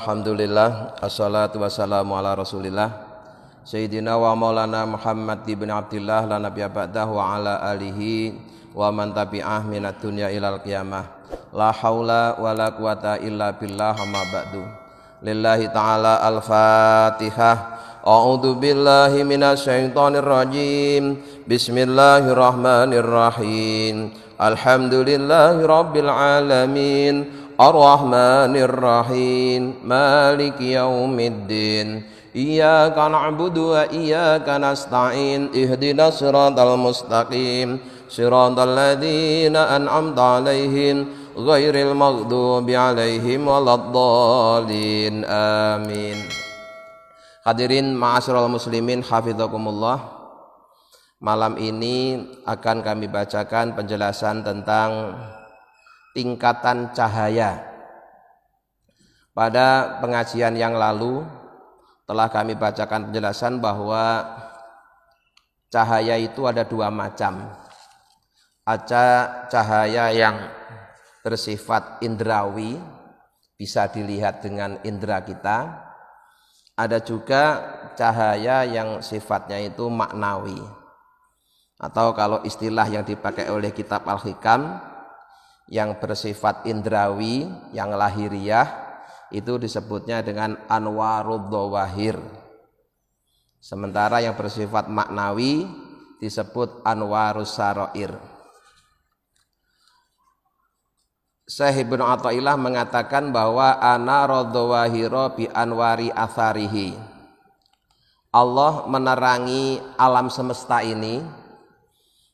Alhamdulillah, assalatu wassalamu ala rasulillah Sayyidina wa maulana Muhammad ibn Abdillah la nabiyya ba'dahu wa ala alihi wa man tabi'ah minad dunya ilal qiyamah. La haula wa la quwata illa billah amma ba'du. Lillahi ta'ala al-Fatihah. A'udzu billahi minasy syaithanir rajim. Bismillahirrahmanirrahim. Alhamdulillahi rabbil alamin. Ar-Rahmanir Rahim. Maliki yaumiddin. Iyyaka na'budu wa iyyaka nasta'in. Ihdinas siratal mustaqim. Siratal ladzina an'amta 'alaihim ghairil maghdubi 'alaihim waladdallin. Amin. Hadirin ma'asyiral muslimin hafizakumullah. Malam ini akan kami bacakan penjelasan tentang tingkatan cahaya. Pada pengajian yang lalu telah kami bacakan penjelasan bahwa cahaya itu ada dua macam. Ada cahaya yang bersifat indrawi, bisa dilihat dengan indera kita. Ada juga cahaya yang sifatnya itu maknawi, atau kalau istilah yang dipakai oleh kitab Al-Hikam, yang bersifat indrawi, yang lahiriah, itu disebutnya dengan anwarud dhawahir. Sementara yang bersifat maknawi disebut anwarus sarair. Syekh Ibnu Athaillah mengatakan bahwa anarud dhawahira bi anwari atharihi. Allah menerangi alam semesta ini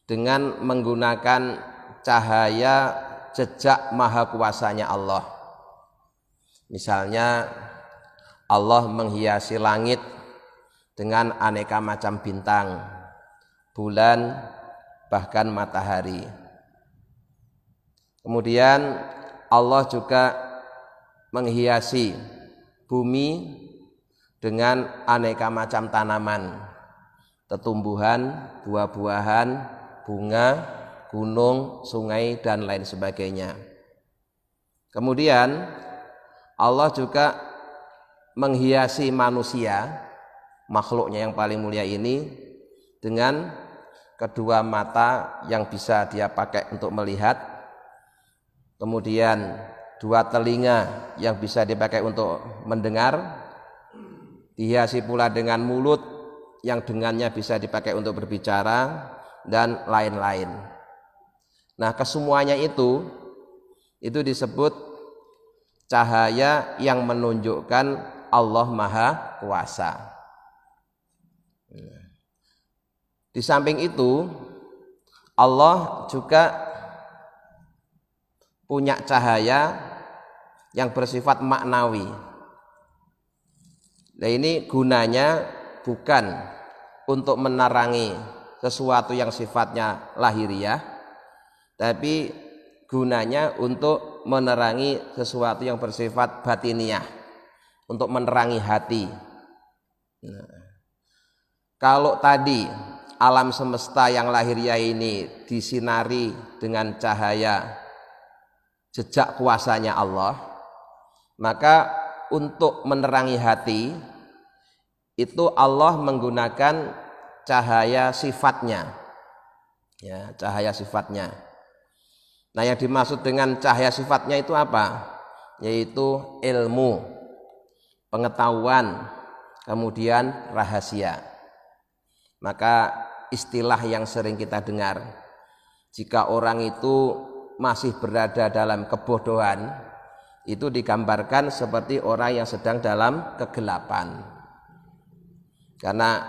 dengan menggunakan cahaya jejak maha kuasanya Allah. Misalnya Allah menghiasi langit dengan aneka macam bintang, bulan, bahkan matahari. Kemudian Allah juga menghiasi bumi dengan aneka macam tanaman, tetumbuhan, buah-buahan, bunga, gunung, sungai, dan lain sebagainya. Kemudian Allah juga menghiasi manusia, makhluknya yang paling mulia ini, dengan kedua mata yang bisa dia pakai untuk melihat, kemudian dua telinga yang bisa dipakai untuk mendengar, dihiasi pula dengan mulut yang dengannya bisa dipakai untuk berbicara, dan lain-lain. Nah, kesemuanya itu disebut cahaya yang menunjukkan Allah Maha Kuasa. Di samping itu, Allah juga punya cahaya yang bersifat maknawi. Nah, ini gunanya bukan untuk menerangi sesuatu yang sifatnya lahiriah, tapi gunanya untuk menerangi sesuatu yang bersifat batiniah, untuk menerangi hati. Nah, kalau tadi alam semesta yang lahiriah ini disinari dengan cahaya jejak kuasanya Allah, maka untuk menerangi hati itu Allah menggunakan cahaya sifatnya, ya, cahaya sifatnya. Nah, yang dimaksud dengan cahaya sifatnya itu apa? Yaitu ilmu, pengetahuan, kemudian rahasia. Maka istilah yang sering kita dengar, jika orang itu masih berada dalam kebodohan, itu digambarkan seperti orang yang sedang dalam kegelapan. Karena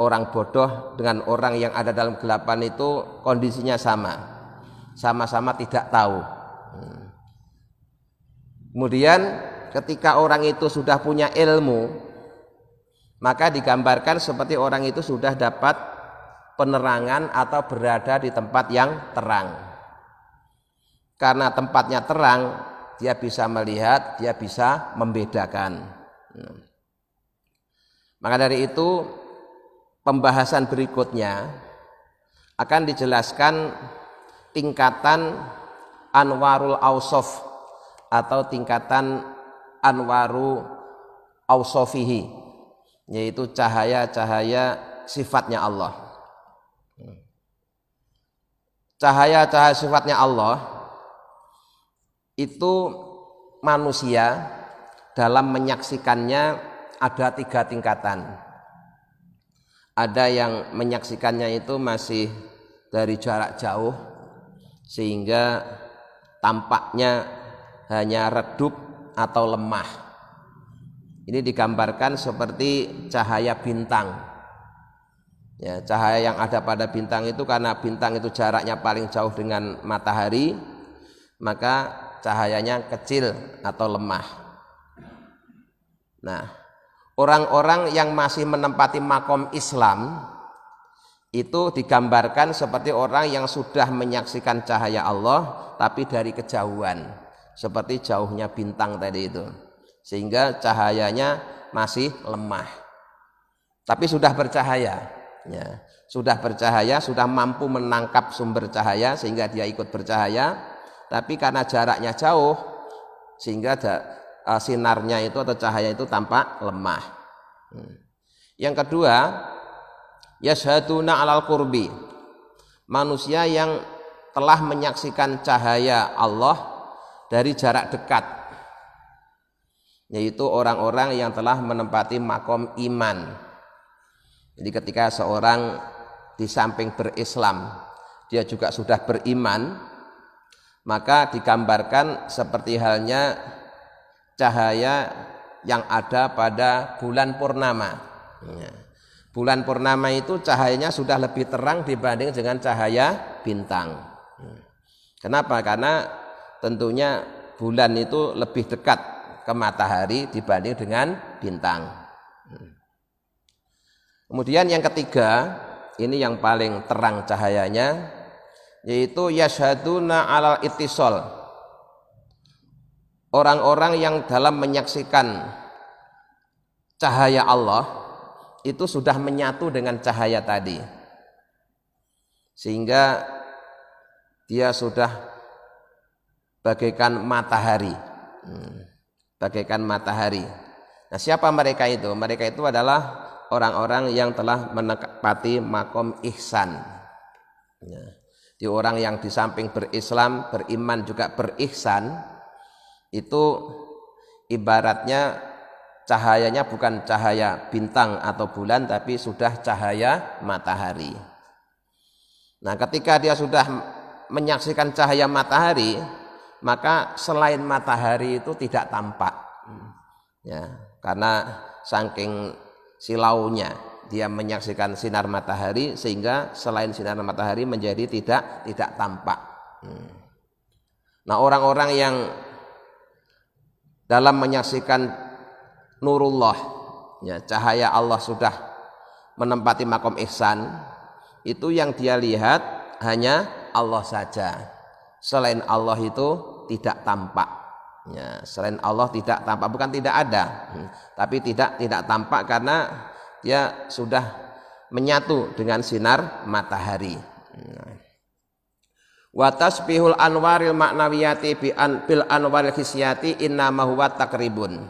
orang bodoh dengan orang yang ada dalam kegelapan itu kondisinya sama-sama tidak tahu. Kemudian ketika orang itu sudah punya ilmu, maka digambarkan seperti orang itu sudah dapat penerangan atau berada di tempat yang terang. Karena tempatnya terang, dia bisa melihat, dia bisa membedakan. Maka dari itu, pembahasan berikutnya akan dijelaskan tingkatan anwarul ausof atau tingkatan anwaru ausofihi, yaitu cahaya-cahaya sifatnya Allah. Cahaya-cahaya sifatnya Allah itu manusia dalam menyaksikannya ada 3 tingkatan. Ada yang menyaksikannya itu masih dari jarak jauh sehingga tampaknya hanya redup atau lemah. Ini digambarkan seperti cahaya bintang. Ya, cahaya yang ada pada bintang itu karena bintang itu jaraknya paling jauh dengan matahari, maka cahayanya kecil atau lemah. Nah, orang-orang yang masih menempati makom Islam itu digambarkan seperti orang yang sudah menyaksikan cahaya Allah tapi dari kejauhan, seperti jauhnya bintang tadi itu, sehingga cahayanya masih lemah tapi sudah bercahaya, ya, sudah bercahaya, sudah mampu menangkap sumber cahaya sehingga dia ikut bercahaya, tapi karena jaraknya jauh sehingga sinarnya itu atau cahaya itu tampak lemah. Yang kedua, yashhaduna alal qurbi, manusia yang telah menyaksikan cahaya Allah dari jarak dekat, yaitu orang-orang yang telah menempati makom iman. Jadi ketika seorang di samping berislam dia juga sudah beriman, maka digambarkan seperti halnya cahaya yang ada pada bulan purnama. Bulan purnama itu cahayanya sudah lebih terang dibanding dengan cahaya bintang. Kenapa? Karena tentunya bulan itu lebih dekat ke matahari dibanding dengan bintang. Kemudian yang ketiga, ini yang paling terang cahayanya, yaitu yashhaduna alal ittisal, orang-orang yang dalam menyaksikan cahaya Allah itu sudah menyatu dengan cahaya tadi, sehingga dia sudah bagaikan matahari, bagaikan matahari. Nah, siapa mereka itu? Mereka itu adalah orang-orang yang telah menepati makom ihsan. Di orang yang di samping berislam, beriman juga berihsan, itu ibaratnya cahayanya bukan cahaya bintang atau bulan, tapi sudah cahaya matahari. Nah, ketika dia sudah menyaksikan cahaya matahari, maka selain matahari itu tidak tampak, ya, karena saking silaunya dia menyaksikan sinar matahari sehingga selain sinar matahari menjadi tidak tampak. Nah, orang-orang yang dalam menyaksikan nurullah, ya, cahaya Allah sudah menempati makom ihsan, itu yang dia lihat hanya Allah saja. Selain Allah itu tidak tampak. Ya, selain Allah tidak tampak, bukan tidak ada, tapi tidak tampak karena dia sudah menyatu dengan sinar matahari. Wa tasbihul anwaril ma'nawiyati bil anwaril hisyati innama huwa takribun.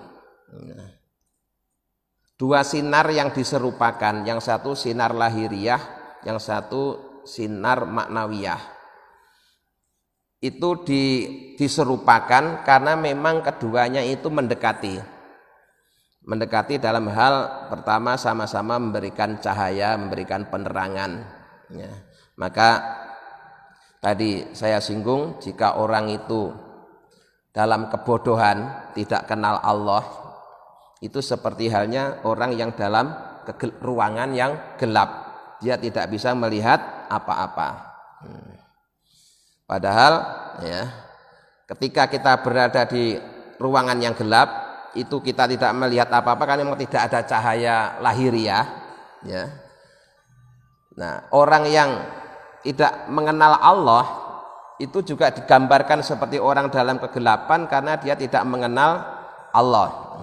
Dua sinar yang diserupakan, yang satu sinar lahiriah, yang satu sinar maknawiyah. Itu diserupakan karena memang keduanya itu mendekati dalam hal pertama sama-sama memberikan cahaya, memberikan penerangan, ya. Maka tadi saya singgung, jika orang itu dalam kebodohan tidak kenal Allah, itu seperti halnya orang yang dalam ruangan yang gelap, dia tidak bisa melihat apa-apa. Padahal, ya, ketika kita berada di ruangan yang gelap, itu kita tidak melihat apa-apa karena memang tidak ada cahaya lahiriah, ya. Nah, orang yang tidak mengenal Allah itu juga digambarkan seperti orang dalam kegelapan karena dia tidak mengenal Allah,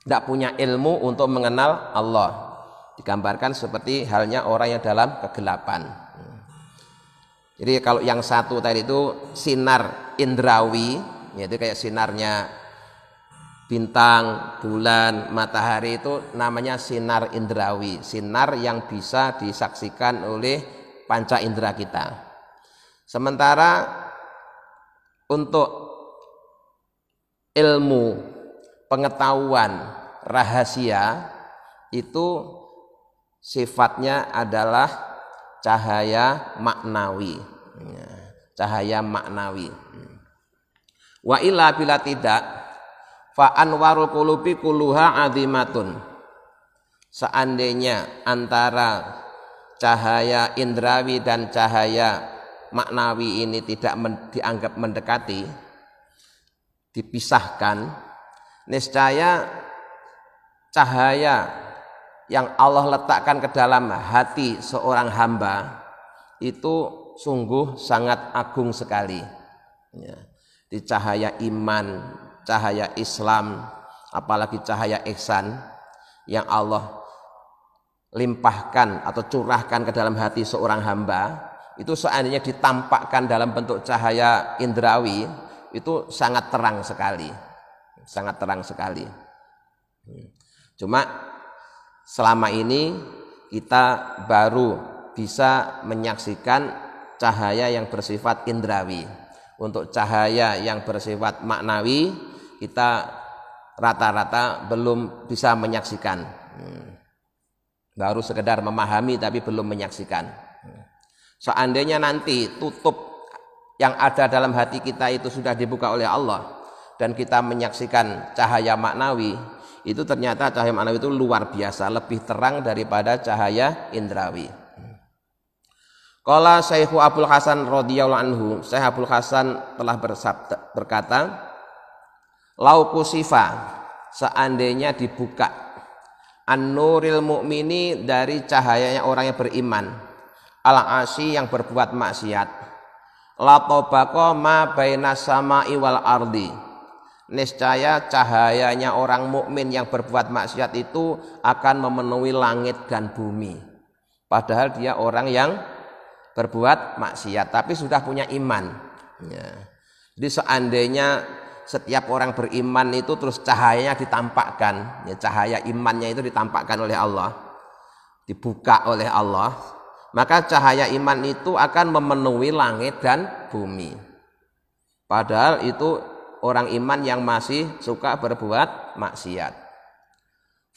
tidak punya ilmu untuk mengenal Allah. Digambarkan seperti halnya orang yang dalam kegelapan. Jadi kalau yang satu tadi itu sinar indrawi, yaitu kayak sinarnya bintang, bulan, matahari itu namanya sinar indrawi, sinar yang bisa disaksikan oleh panca indera kita. Sementara untuk ilmu, pengetahuan, rahasia itu sifatnya adalah cahaya maknawi. Cahaya maknawi. Wa illa bila tidak fa anwarul qulubi kulluha azimatun. Seandainya antara cahaya indrawi dan cahaya maknawi ini tidak dianggap mendekati, dipisahkan, niscaya cahaya yang Allah letakkan ke dalam hati seorang hamba itu sungguh sangat agung sekali. Di cahaya iman, cahaya Islam, apalagi cahaya ihsan yang Allah limpahkan atau curahkan ke dalam hati seorang hamba, itu seandainya ditampakkan dalam bentuk cahaya indrawi, itu sangat terang sekali. Sangat terang sekali. Cuma selama ini kita baru bisa menyaksikan cahaya yang bersifat indrawi. Untuk cahaya yang bersifat maknawi kita rata-rata belum bisa menyaksikan. Baru sekedar memahami tapi belum menyaksikan. Seandainya nanti tutup yang ada dalam hati kita itu sudah dibuka oleh Allah dan kita menyaksikan cahaya maknawi, itu ternyata cahaya maknawi itu luar biasa, lebih terang daripada cahaya indrawi. Qala Syekhu Abdul Hasan radhiyallahu anhu, Syekh Abdul Hasan telah berkata, lau kusifa, seandainya dibuka an-nuril mu'mini, dari cahayanya orang yang beriman, al-asi, yang berbuat maksiat, la tabaqa ma baina sama'i wal ardi, niscaya cahayanya orang mukmin yang berbuat maksiat itu akan memenuhi langit dan bumi. Padahal dia orang yang berbuat maksiat tapi sudah punya iman. Jadi seandainya setiap orang beriman itu terus cahayanya ditampakkan, cahaya imannya itu ditampakkan oleh Allah, dibuka oleh Allah, maka cahaya iman itu akan memenuhi langit dan bumi. Padahal itu orang iman yang masih suka berbuat maksiat.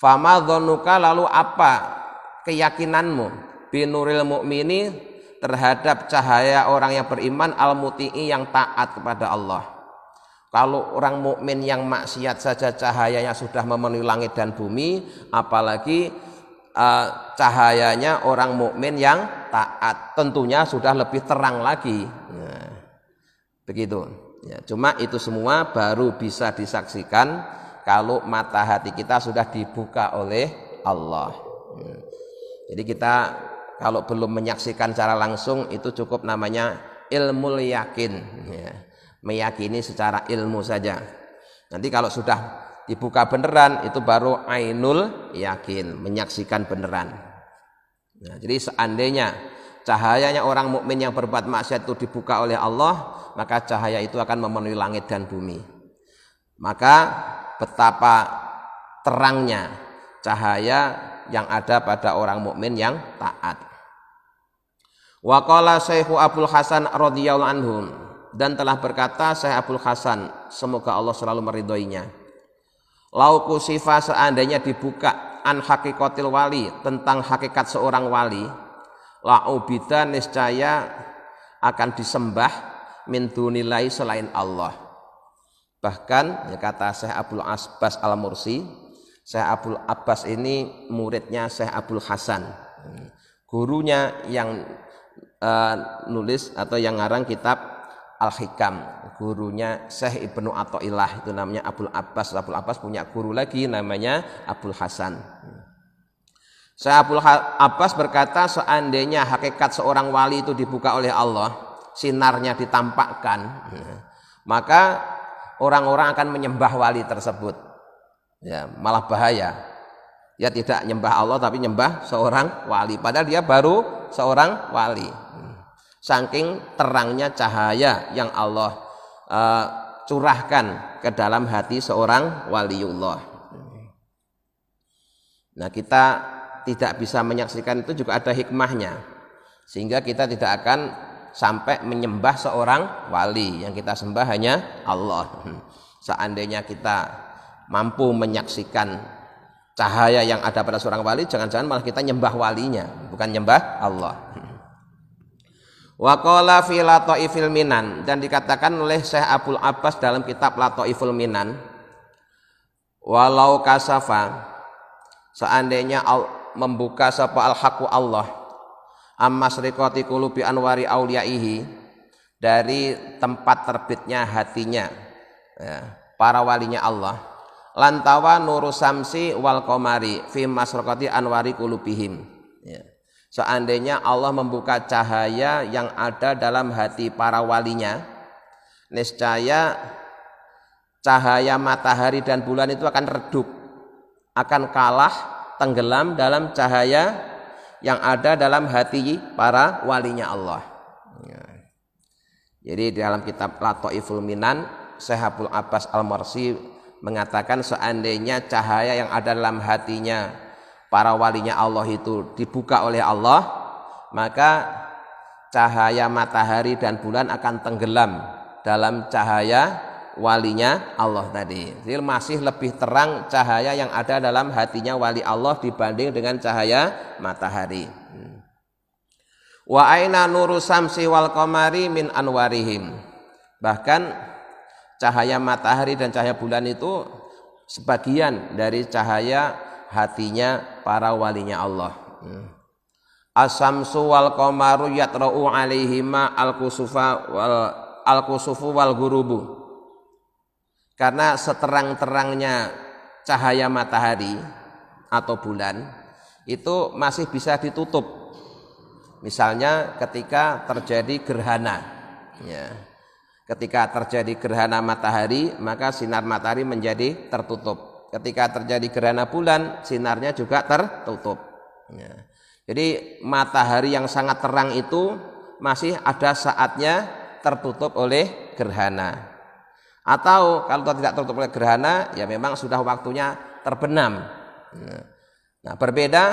Fama dhannuka, lalu apa keyakinanmu binuril mu'mini, terhadap cahaya orang yang beriman, al-muti'i, yang taat kepada Allah. Kalau orang mukmin yang maksiat saja cahayanya sudah memenuhi langit dan bumi, apalagi cahayanya orang mukmin yang taat, tentunya sudah lebih terang lagi. Begitu. Cuma itu semua baru bisa disaksikan kalau mata hati kita sudah dibuka oleh Allah. Jadi kita kalau belum menyaksikan secara langsung itu cukup namanya ilmu yakin, meyakini secara ilmu saja. Nanti kalau sudah dibuka beneran itu baru ainul yakin, menyaksikan beneran. Jadi seandainya cahayanya orang mukmin yang berbuat maksiat itu dibuka oleh Allah, maka cahaya itu akan memenuhi langit dan bumi. Maka betapa terangnya cahaya yang ada pada orang mukmin yang taat. Wa qala Syekhu Abdul Hasan radhiyallahu anhu, dan telah berkata Syekh Abdul Hasan, semoga Allah selalu meridhoinya, lau kusifa, seandainya dibuka an hakikatil wali, tentang hakikat seorang wali, la ubida, niscaya akan disembah min dunillahi, selain Allah. Bahkan kata Syekh Abdul Abbas Al-Mursi, Syekh Abdul Abbas ini muridnya Syekh Abdul Hasan, gurunya yang nulis atau yang ngarang kitab Al-Hikam, gurunya Syekh Ibnu Athaillah, itu namanya Abdul Abbas. Abdul Abbas punya guru lagi namanya Abdul Hasan. Syekh Abdul Abbas berkata, seandainya hakikat seorang wali itu dibuka oleh Allah, sinarnya ditampakkan, maka orang-orang akan menyembah wali tersebut. Malah bahaya. Dia tidak nyembah Allah tapi nyembah seorang wali, padahal dia baru seorang wali. Saking terangnya cahaya yang Allah curahkan ke dalam hati seorang waliullah. Nah, kita tidak bisa menyaksikan itu juga ada hikmahnya, sehingga kita tidak akan sampai menyembah seorang wali. Yang kita sembah hanya Allah. Seandainya kita mampu menyaksikan cahaya yang ada pada seorang wali, jangan-jangan malah kita nyembah walinya, bukan nyembah Allah. Wa qala fi Lataifil Minan, dan dikatakan oleh Syekh Abdul Abbas dalam kitab Lataiful Minan, walau kasafa, seandainya membuka sapa al-haqqu Allah amma sriqati qulubi anwari auliyaihi, dari tempat terbitnya hatinya para walinya Allah, lantawa nuru samsi wal qamari fi masraqati anwari qulubihim. Seandainya Allah membuka cahaya yang ada dalam hati para walinya, niscaya cahaya matahari dan bulan itu akan redup, akan kalah, tenggelam dalam cahaya yang ada dalam hati para walinya Allah. Jadi dalam kitab Lataiful Minan, Syekh Abdul Abbas Al-Marsi mengatakan seandainya cahaya yang ada dalam hatinya para walinya Allah itu dibuka oleh Allah, maka cahaya matahari dan bulan akan tenggelam dalam cahaya walinya Allah tadi. Jadi masih lebih terang cahaya yang ada dalam hatinya wali Allah dibanding dengan cahaya matahari. Wa aina nuru samsi wal qamari min anwarihim. Bahkan cahaya matahari dan cahaya bulan itu sebagian dari cahaya hatinya para walinya Allah. As-samsu wal qamaru yatra'u alaihima al-kusufu wal gurubu. Karena seterang-terangnya cahaya matahari atau bulan itu masih bisa ditutup. Misalnya ketika terjadi gerhana, ketika terjadi gerhana matahari, maka sinar matahari menjadi tertutup. Ketika terjadi gerhana bulan, sinarnya juga tertutup. Jadi matahari yang sangat terang itu masih ada saatnya tertutup oleh gerhana. Atau kalau tidak tertutup oleh gerhana, ya memang sudah waktunya terbenam. Nah, berbeda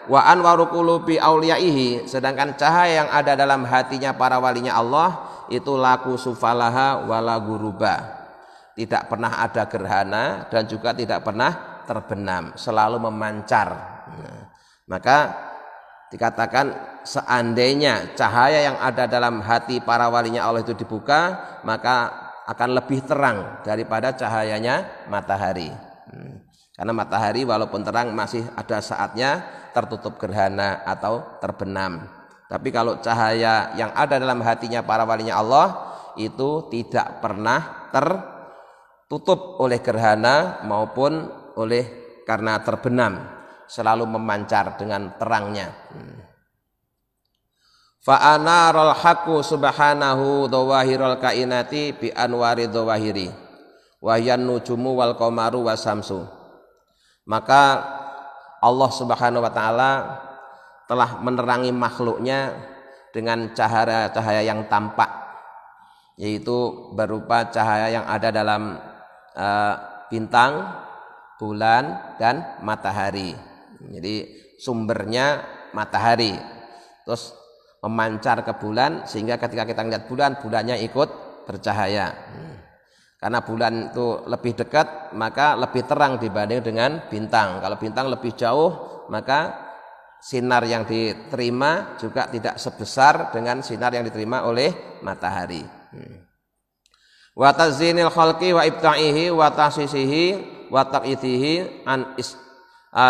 wa anwaru qulubi auliyaihi, sedangkan cahaya yang ada dalam hatinya para walinya Allah itu laku sufalaha wala guruba. Tidak pernah ada gerhana dan juga tidak pernah terbenam, selalu memancar. Maka dikatakan seandainya cahaya yang ada dalam hati para walinya Allah itu dibuka, maka akan lebih terang daripada cahayanya matahari. Karena matahari walaupun terang masih ada saatnya tertutup gerhana atau terbenam. Tapi kalau cahaya yang ada dalam hatinya para walinya Allah itu tidak pernah tertutup oleh gerhana maupun oleh karena terbenam, selalu memancar dengan terangnya. Fa anaral haqqu subhanahu dhawahiral kainati bi anwari dhawahiri wa yan nujumu wal qamaru wasamsu. Maka Allah Subhanahu wa taala telah menerangi makhluknya dengan cahaya-cahaya yang tampak, yaitu berupa cahaya yang ada dalam bintang, bulan, dan matahari. Jadi sumbernya matahari, terus memancar ke bulan sehingga ketika kita melihat bulan, bulannya ikut bercahaya. Karena bulan itu lebih dekat, maka lebih terang dibanding dengan bintang. Kalau bintang lebih jauh, maka sinar yang diterima juga tidak sebesar dengan sinar yang diterima oleh matahari. Wa tazinil khalqi wa ibta'ihi wa tahsisihi wa taqithihi an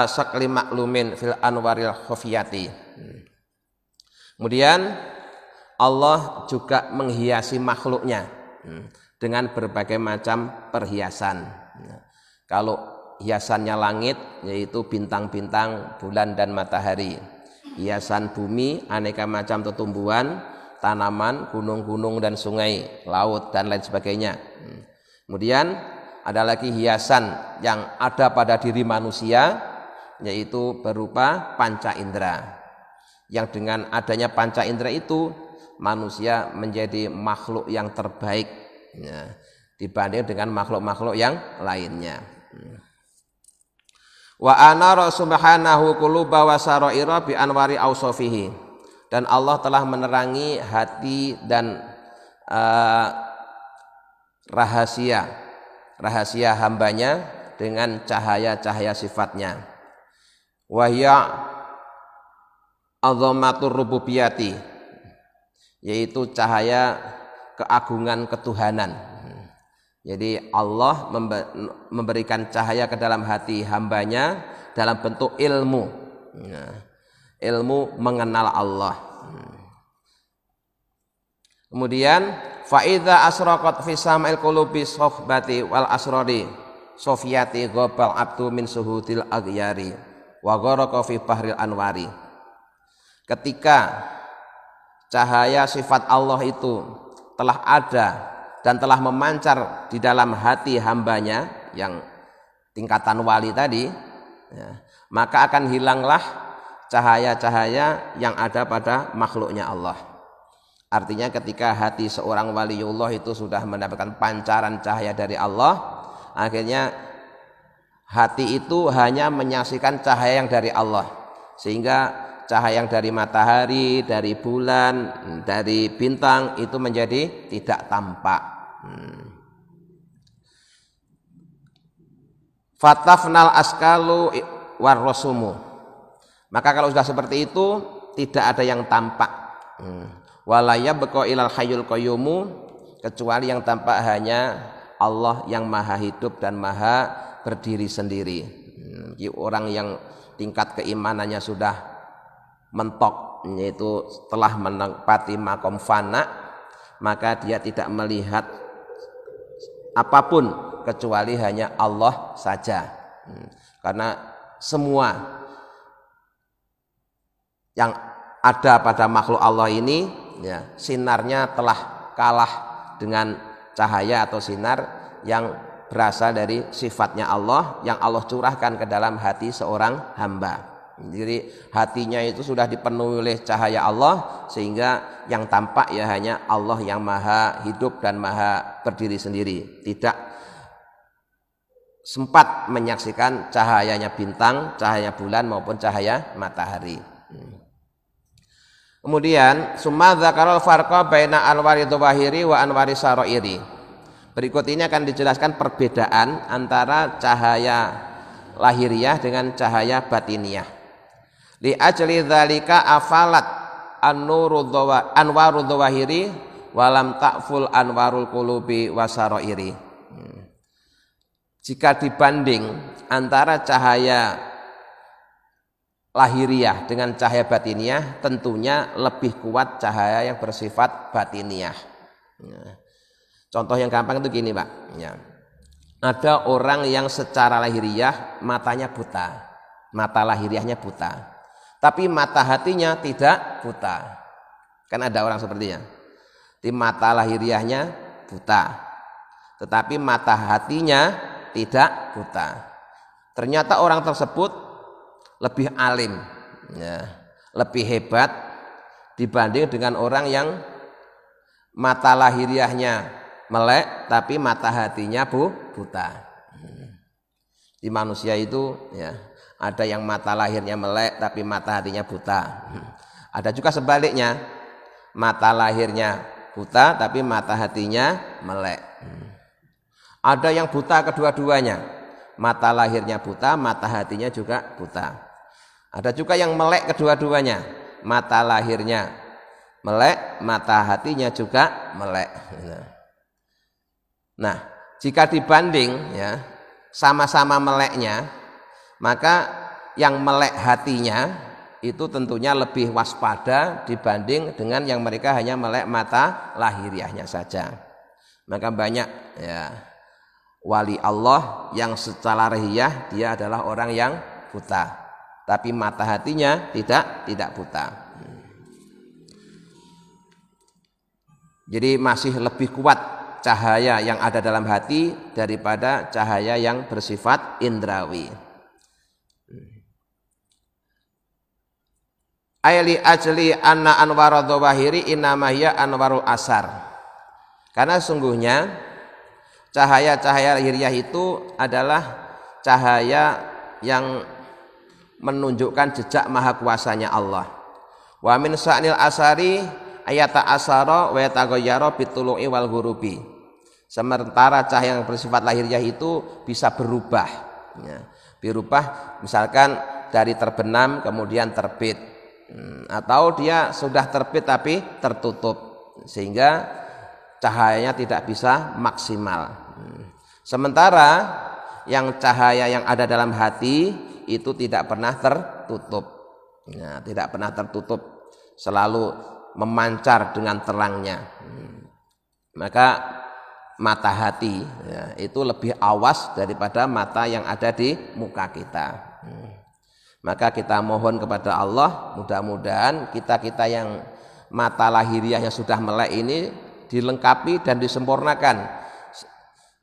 sakli maklumin fil anwaril khufiyati. Kemudian Allah juga menghiasi makhluknya dengan berbagai macam perhiasan. Kalau hiasannya langit yaitu bintang-bintang, bulan dan matahari. Hiasan bumi aneka macam tumbuhan, tanaman, gunung-gunung dan sungai, laut dan lain sebagainya. Kemudian ada lagi hiasan yang ada pada diri manusia, yaitu berupa panca indera. Yang dengan adanya panca indera itu manusia menjadi makhluk yang terbaik. dibanding dengan makhluk-makhluk yang lainnya. Wa anara subhanahu quluba wa saraira bi anwari ausofihi, dan Allah telah menerangi hati dan rahasia hambanya dengan cahaya-cahaya sifatnya. Wa hiya azamatur rububiyati, yaitu cahaya keagungan ketuhanan. Jadi Allah memberikan cahaya ke dalam hati hambanya dalam bentuk ilmu, ilmu mengenal Allah. Kemudian faida asraqat fi sam'il qulubi sohbati wal asrori sofiyati ghabal abdu min suhudil aghyari wa gharaqa fi bahril anwari. Ketika cahaya sifat Allah itu telah ada dan telah memancar di dalam hati hambanya yang tingkatan wali tadi, ya, maka akan hilanglah cahaya-cahaya yang ada pada makhluknya Allah. Artinya ketika hati seorang waliullah itu sudah mendapatkan pancaran cahaya dari Allah, akhirnya hati itu hanya menyaksikan cahaya yang dari Allah, sehingga cahaya yang dari matahari, dari bulan, dari bintang itu menjadi tidak tampak. Fatafnal askalu warrosumu, maka kalau sudah seperti itu tidak ada yang tampak. Walaya beko ilal hayyul qayyumu, kecuali yang tampak hanya Allah yang maha hidup dan maha berdiri sendiri. Orang yang tingkat keimanannya sudah mentok, yaitu telah menempati makom fana, maka dia tidak melihat apapun kecuali hanya Allah saja. Karena semua yang ada pada makhluk Allah ini, ya, sinarnya telah kalah dengan cahaya atau sinar yang berasal dari sifatnya Allah yang Allah curahkan ke dalam hati seorang hamba. Jadi hatinya itu sudah dipenuhi oleh cahaya Allah, sehingga yang tampak ya hanya Allah yang maha hidup dan maha berdiri sendiri, tidak sempat menyaksikan cahayanya bintang, cahaya bulan maupun cahaya matahari. Kemudian summa dzakarul farqa baina anwari dzawahiri wa anwari sarairi. Berikut ini akan dijelaskan perbedaan antara cahaya lahiriah dengan cahaya batiniah. Li ajli dzalika afalat anwaru dzawahiri walam ta'ful anwarul qulubi wasarairi. Jika dibanding antara cahaya lahiriah dengan cahaya batiniah, tentunya lebih kuat cahaya yang bersifat batiniah. Contoh yang gampang itu gini, Pak. Ya. Ada orang yang secara lahiriah matanya buta, mata lahiriahnya buta, tapi mata hatinya tidak buta. Kan ada orang sepertinya, di mata lahiriahnya buta, tetapi mata hatinya tidak buta. Ternyata orang tersebut lebih alim, ya, lebih hebat dibanding dengan orang yang mata lahiriahnya melek tapi mata hatinya buta. Di manusia itu, ya, ada yang mata lahirnya melek tapi mata hatinya buta. Ada juga sebaliknya, mata lahirnya buta tapi mata hatinya melek. Ada yang buta kedua-duanya, mata lahirnya buta, mata hatinya juga buta. Ada juga yang melek kedua-duanya, mata lahirnya melek, mata hatinya juga melek. Nah, jika dibanding, ya, sama-sama meleknya, maka yang melek hatinya itu tentunya lebih waspada dibanding dengan yang mereka hanya melek mata lahiriahnya saja. Maka banyak, ya, wali Allah yang secara lahiriah dia adalah orang yang buta, tapi mata hatinya tidak buta. Jadi masih lebih kuat cahaya yang ada dalam hati daripada cahaya yang bersifat indrawi. Aili ajli anna anwara dzawahiri innama hiya anwarul asar. Karena sungguhnya Cahaya-cahaya lahiriah itu adalah cahaya yang menunjukkan jejak maha kuasanya Allah. Wa min sa'nil asari ayata asara wa yataghayyara bitulu'i wal ghurubi. Sementara cahaya yang bersifat lahiriah itu bisa berubah, ya. Berubah misalkan dari terbenam kemudian terbit, atau dia sudah terbit tapi tertutup sehingga cahayanya tidak bisa maksimal. Sementara yang cahaya yang ada dalam hati itu tidak pernah tertutup, ya, tidak pernah tertutup, selalu memancar dengan terangnya. Maka mata hati, ya, itu lebih awas daripada mata yang ada di muka kita. Maka kita mohon kepada Allah, mudah-mudahan kita yang mata lahiriahnya sudah melek ini dilengkapi dan disempurnakan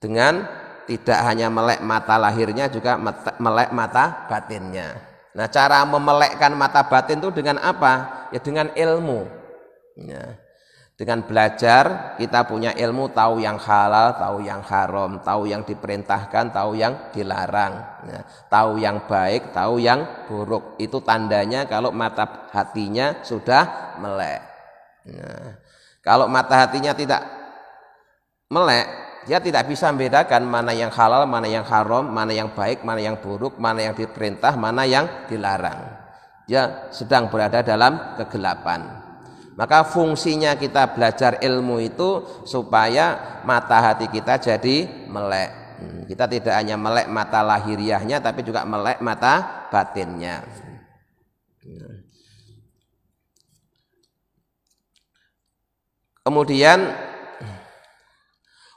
dengan tidak hanya melek mata lahirnya, juga melek mata batinnya. Nah, cara memelekkan mata batin itu dengan apa? Ya dengan ilmu, ya. Dengan belajar kita punya ilmu, tahu yang halal, tahu yang haram, tahu yang diperintahkan, tahu yang dilarang, ya. Tahu yang baik, tahu yang buruk. Itu tandanya kalau mata hatinya sudah melek. Nah, kalau mata hatinya tidak melek, dia tidak bisa membedakan mana yang halal, mana yang haram, mana yang baik, mana yang buruk, mana yang diperintah, mana yang dilarang. Dia sedang berada dalam kegelapan. Maka fungsinya kita belajar ilmu itu supaya mata hati kita jadi melek. Kita tidak hanya melek mata lahiriahnya, tapi juga melek mata batinnya. Kemudian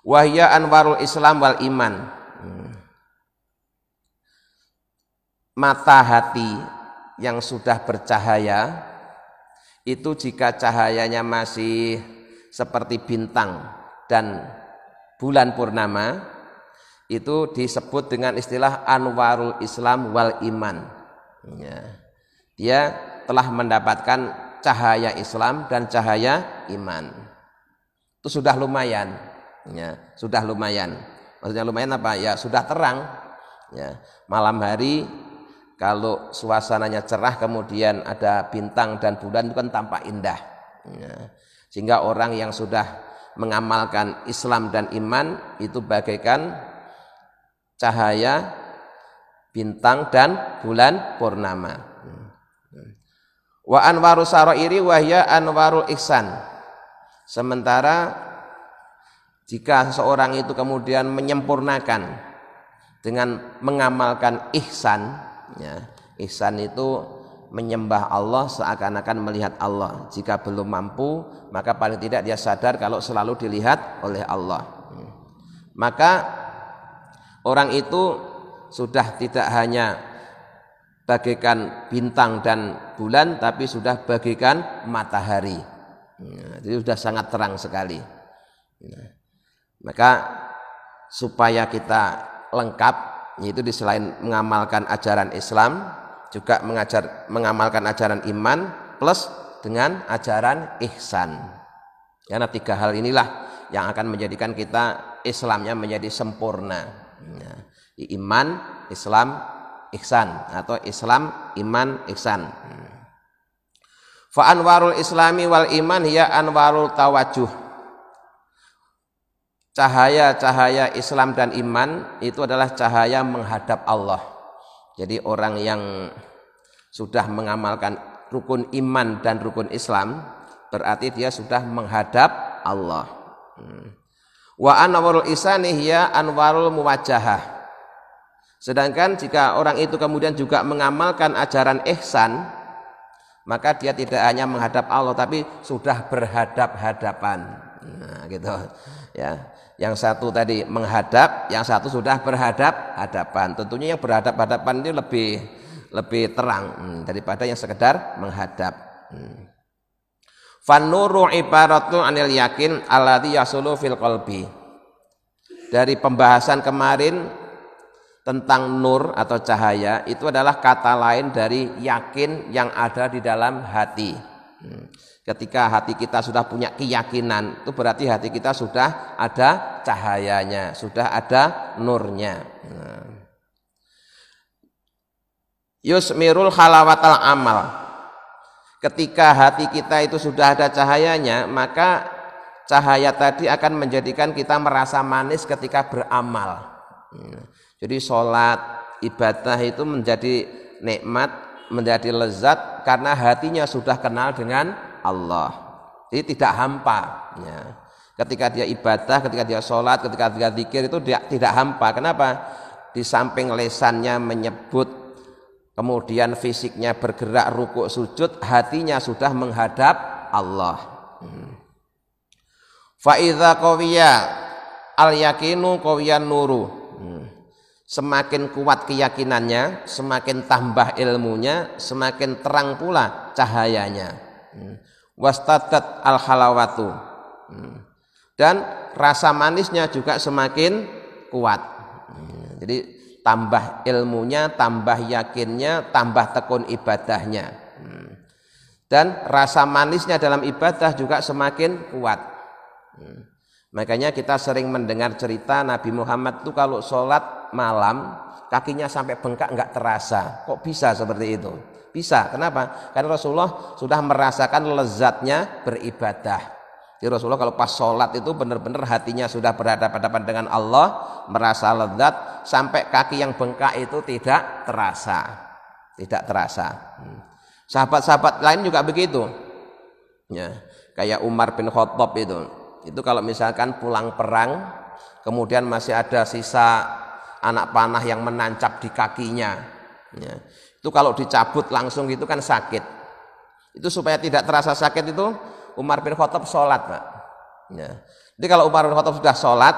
wahya anwarul Islam wal iman. Mata hati yang sudah bercahaya itu jika cahayanya masih seperti bintang dan bulan purnama, itu disebut dengan istilah anwarul Islam wal iman. Ya. Dia telah mendapatkan cahaya Islam dan cahaya iman. Itu sudah lumayan. Ya, sudah lumayan. Maksudnya lumayan apa? Ya sudah terang. Ya, malam hari kalau suasananya cerah kemudian ada bintang dan bulan itu kan tampak indah. Ya, sehingga orang yang sudah mengamalkan Islam dan iman itu bagaikan cahaya bintang dan bulan purnama. Wa anwaru sarairi wahya anwarul ihsan. Sementara jika seseorang itu kemudian menyempurnakan dengan mengamalkan ihsan, ya, ihsan itu menyembah Allah seakan-akan melihat Allah. Jika belum mampu, maka paling tidak dia sadar kalau selalu dilihat oleh Allah. Maka orang itu sudah tidak hanya bagaikan bintang dan bulan, tapi sudah bagaikan matahari. Jadi sudah sangat terang sekali. Maka supaya kita lengkap, yaitu di selain mengamalkan ajaran Islam, juga mengamalkan ajaran iman plus dengan ajaran ihsan. Karena tiga hal inilah yang akan menjadikan kita Islamnya menjadi sempurna. Iman, Islam, ihsan, atau Islam, iman, ihsan. Fa anwarul islami wal iman hiya anwarul tawajuh. Cahaya-cahaya Islam dan iman itu adalah cahaya menghadap Allah. Jadi orang yang sudah mengamalkan rukun iman dan rukun Islam berarti dia sudah menghadap Allah. Wa anwarul ihsani hiya anwarul muwajjahah. Sedangkan jika orang itu kemudian juga mengamalkan ajaran ihsan, maka dia tidak hanya menghadap Allah tapi sudah berhadap-hadapan. Nah, gitu. Ya. Yang satu tadi menghadap, yang satu sudah berhadap-hadapan. Tentunya yang berhadap-hadapan itu lebih terang daripada yang sekedar menghadap. Fan-nuru ibaratu anil yakin alladzi yasulu fil qalbi. Dari pembahasan kemarin tentang nur atau cahaya, itu adalah kata lain dari yakin yang ada di dalam hati. Ketika hati kita sudah punya keyakinan, itu berarti hati kita sudah ada cahayanya, sudah ada nurnya. Yusmirul halawatal amal. Ketika hati kita itu sudah ada cahayanya, maka cahaya tadi akan menjadikan kita merasa manis ketika beramal. Jadi sholat, ibadah itu menjadi nikmat, menjadi lezat karena hatinya sudah kenal dengan Allah. Jadi tidak hampa. Ketika dia ibadah, ketika dia sholat, ketika dia zikir itu tidak hampa. Kenapa? Di samping lesannya menyebut, kemudian fisiknya bergerak rukuk sujud, hatinya sudah menghadap Allah. Fa idza qawiya al yakinu qawiyan nuru. Semakin kuat keyakinannya, semakin tambah ilmunya, semakin terang pula cahayanya. Wastadat al halawatu. Dan rasa manisnya juga semakin kuat. Jadi tambah ilmunya, tambah yakinnya, tambah tekun ibadahnya. Dan rasa manisnya dalam ibadah juga semakin kuat. Makanya kita sering mendengar cerita Nabi Muhammad itu kalau sholat malam kakinya sampai bengkak nggak terasa. Kok bisa seperti itu? Bisa. Kenapa? Karena Rasulullah sudah merasakan lezatnya beribadah. Jadi Rasulullah kalau pas sholat itu benar-benar hatinya sudah berhadapan-hadapan dengan Allah, merasa lezat sampai kaki yang bengkak itu tidak terasa. Tidak terasa. Sahabat-sahabat lain juga begitu. Ya, kayak Umar bin Khattab itu kalau misalkan pulang perang kemudian masih ada sisa anak panah yang menancap di kakinya, ya, itu kalau dicabut langsung itu kan sakit. Itu supaya tidak terasa sakit itu Umar bin Khattab sholat, Pak. Ya. Jadi kalau Umar bin Khattab sudah sholat,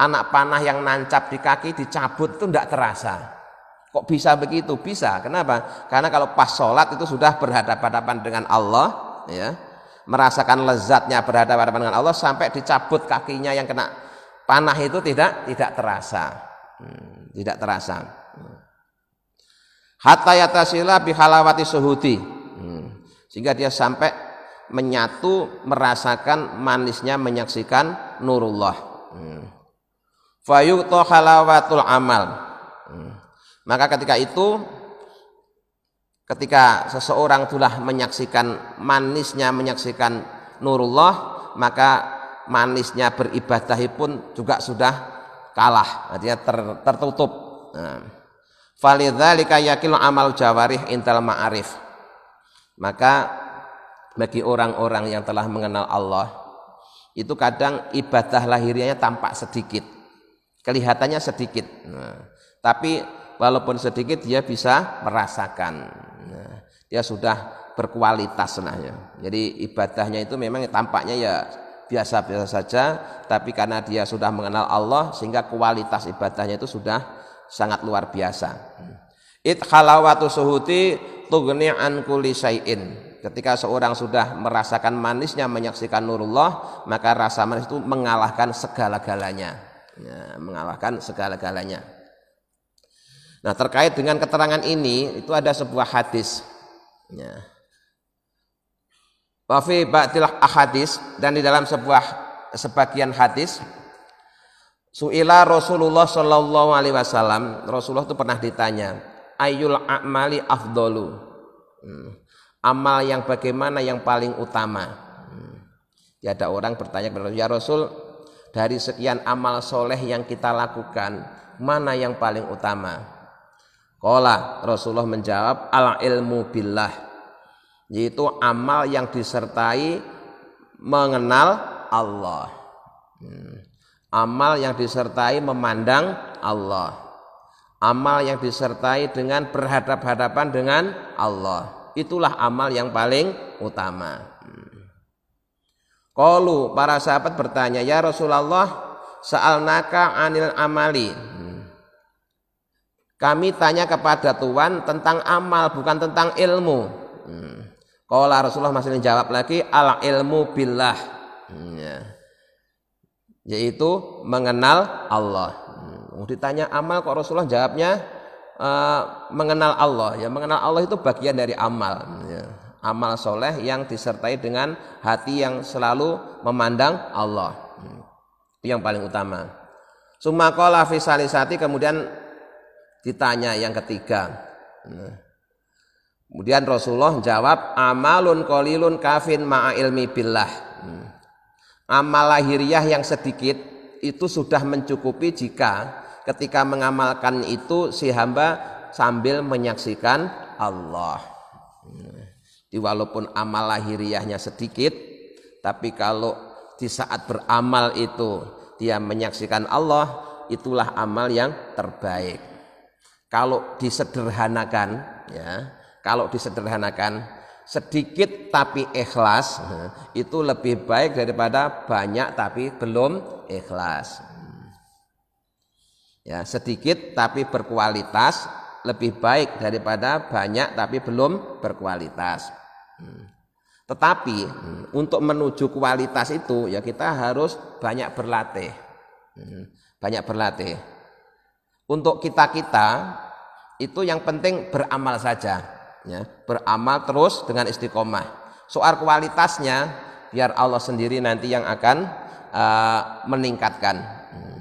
anak panah yang nancap di kaki dicabut itu tidak terasa. Kok bisa begitu? Bisa. Kenapa? Karena kalau pas sholat itu sudah berhadapan-hadapan dengan Allah, ya, merasakan lezatnya berhadapan dengan Allah sampai dicabut kakinya yang kena panah itu tidak terasa. Tidak terasa. Hatta yatasila bihalawati suhudi. Sehingga dia sampai menyatu merasakan manisnya menyaksikan nurullah. Fayuqta halawatul amal. Maka ketika itu, ketika seseorang telah menyaksikan manisnya menyaksikan nurullah, maka manisnya beribadah pun juga sudah kalah, artinya tertutup. Falidzalika yakil amal jawarih intal ma'arif. Maka bagi orang-orang yang telah mengenal Allah, itu kadang ibadah lahirianya tampak sedikit, kelihatannya sedikit, tapi walaupun sedikit dia bisa merasakan. Dia sudah berkualitas ya. Jadi ibadahnya itu memang tampaknya ya biasa-biasa saja, tapi karena dia sudah mengenal Allah sehingga kualitas ibadahnya itu sudah sangat luar biasa. It halawatu suhuti tughni an kulli syai'in. Ketika seorang sudah merasakan manisnya menyaksikan nurullah, maka rasa manis itu mengalahkan segala-galanya. Ya, mengalahkan segala-galanya. Nah, terkait dengan keterangan ini itu ada sebuah hadis. Ya. Wa fi ba'dil ahadis, dan di dalam sebagian hadis su'ila Rasulullah sallallahu alaihi wasallam, Rasulullah itu pernah ditanya, ayyul a'mali afdalu. Amal yang bagaimana yang paling utama? Ya, ada orang bertanya kepada Rasul, ya Rasul, dari sekian amal soleh yang kita lakukan, mana yang paling utama? Qala, Rasulullah menjawab, al ilmu billah, yaitu amal yang disertai mengenal Allah. Amal yang disertai memandang Allah. Amal yang disertai dengan berhadap-hadapan dengan Allah. Itulah amal yang paling utama. Qalu, para sahabat bertanya, ya Rasulullah, sa'alnaka anil amali. Kami tanya kepada Tuhan tentang amal, bukan tentang ilmu. Qala, Rasulullah masih menjawab lagi, al ilmu billah, yaitu mengenal Allah. Ditanya amal, kok Rasulullah jawabnya mengenal Allah. Ya, mengenal Allah itu bagian dari amal. Ya. Amal soleh yang disertai dengan hati yang selalu memandang Allah. Itu yang paling utama. Summa qala fi salisati, kemudian ditanya yang ketiga. Kemudian Rasulullah jawab, amalun qalilun kafin ma'a ilmi billah. Amal lahiriah yang sedikit itu sudah mencukupi jika ketika mengamalkan itu si hamba sambil menyaksikan Allah. Jadi walaupun amal lahiriahnya sedikit, tapi kalau di saat beramal itu dia menyaksikan Allah, itulah amal yang terbaik. Kalau disederhanakan, ya, kalau disederhanakan sedikit tapi ikhlas, itu lebih baik daripada banyak tapi belum ikhlas. Ya, sedikit tapi berkualitas lebih baik daripada banyak tapi belum berkualitas. Tetapi untuk menuju kualitas itu ya kita harus banyak berlatih. Banyak berlatih. Untuk kita-kita itu yang penting beramal saja, ya, beramal terus dengan istiqomah. Soal kualitasnya biar Allah sendiri nanti yang akan meningkatkan.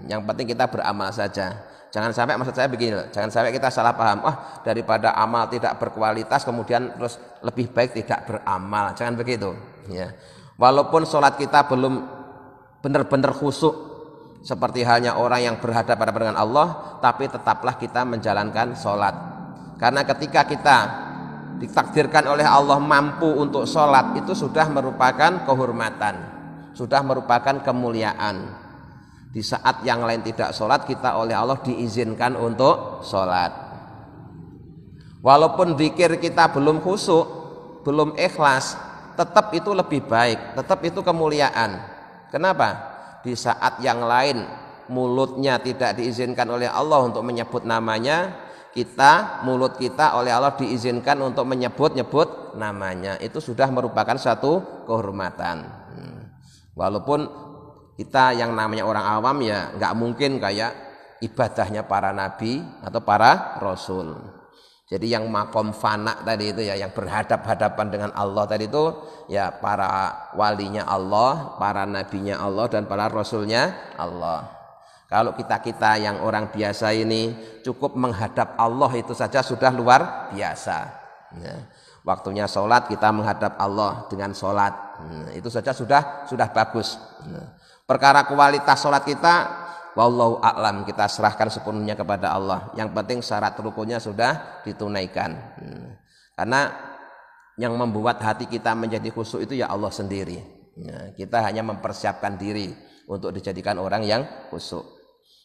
Yang penting kita beramal saja. Jangan sampai, maksud saya begini, jangan sampai kita salah paham. Daripada amal tidak berkualitas kemudian terus lebih baik tidak beramal. Jangan begitu, ya. Walaupun sholat kita belum benar-benar khusyuk seperti halnya orang yang berhadapan dengan Allah, tapi tetaplah kita menjalankan sholat. Karena ketika kita ditakdirkan oleh Allah mampu untuk sholat, itu sudah merupakan kehormatan, sudah merupakan kemuliaan. Di saat yang lain tidak sholat, kita oleh Allah diizinkan untuk sholat. Walaupun zikir kita belum khusyuk, belum ikhlas, tetap itu lebih baik, tetap itu kemuliaan. Kenapa? Di saat yang lain mulutnya tidak diizinkan oleh Allah untuk menyebut namanya, mulut kita oleh Allah diizinkan untuk menyebut-nyebut namanya. Itu sudah merupakan satu kehormatan. Walaupun kita yang namanya orang awam ya nggak mungkin kayak ibadahnya para nabi atau para rasul. Jadi yang makom fana tadi itu ya, yang berhadap-hadapan dengan Allah tadi itu ya para walinya Allah, para nabinya Allah dan para rasulnya Allah. Kalau kita yang orang biasa ini cukup menghadap Allah itu saja sudah luar biasa. Ya. Waktunya sholat kita menghadap Allah dengan sholat, itu saja sudah bagus. Perkara kualitas sholat kita, wallahu a'lam, kita serahkan sepenuhnya kepada Allah. Yang penting syarat rukunnya sudah ditunaikan. Karena yang membuat hati kita menjadi khusyuk itu ya Allah sendiri. Kita hanya mempersiapkan diri untuk dijadikan orang yang khusyuk.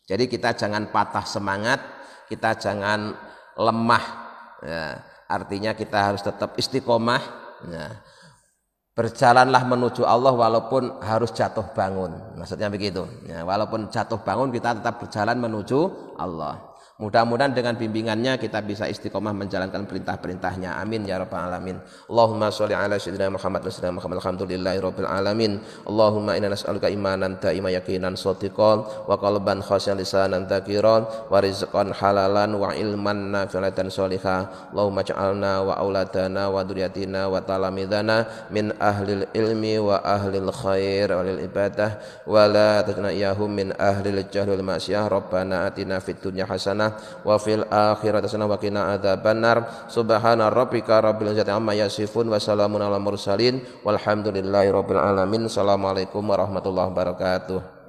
Jadi kita jangan patah semangat, kita jangan lemah. Ya, artinya kita harus tetap istiqomah. Ya. Berjalanlah menuju Allah walaupun harus jatuh bangun. Maksudnya begitu. Ya, walaupun jatuh bangun kita tetap berjalan menuju Allah. Mudah-mudahan dengan bimbingannya kita bisa istiqomah menjalankan perintah-perintahnya. Amin ya rabbal alamin. Allahumma sholli ala sayyidina Muhammad wa sallam alhamdulillahi rabbil alamin. Allahumma inna nas'aluka imanan daima yaqinan shadiqan wa qalban khashian lisanan dzakiran wa rizqan halalan wa ilman nafi'an sholihan. Allahumma ja'alna wa auladana wa dzurriyyatina wa talamidana min ahlil ilmi wa ahlil khair wa lil ibadah wa la tajna iyahum min ahlil jahli wal ma'siyah. Rabbana atina fid dunya hasanah wa fil akhirati hasanah wa qina adzabannar. Subhana rabbika rabbil izzati amma yasifun wa salamun alal mursalin walhamdulillahi rabbil alamin. Assalamualaikum warahmatullahi wabarakatuh.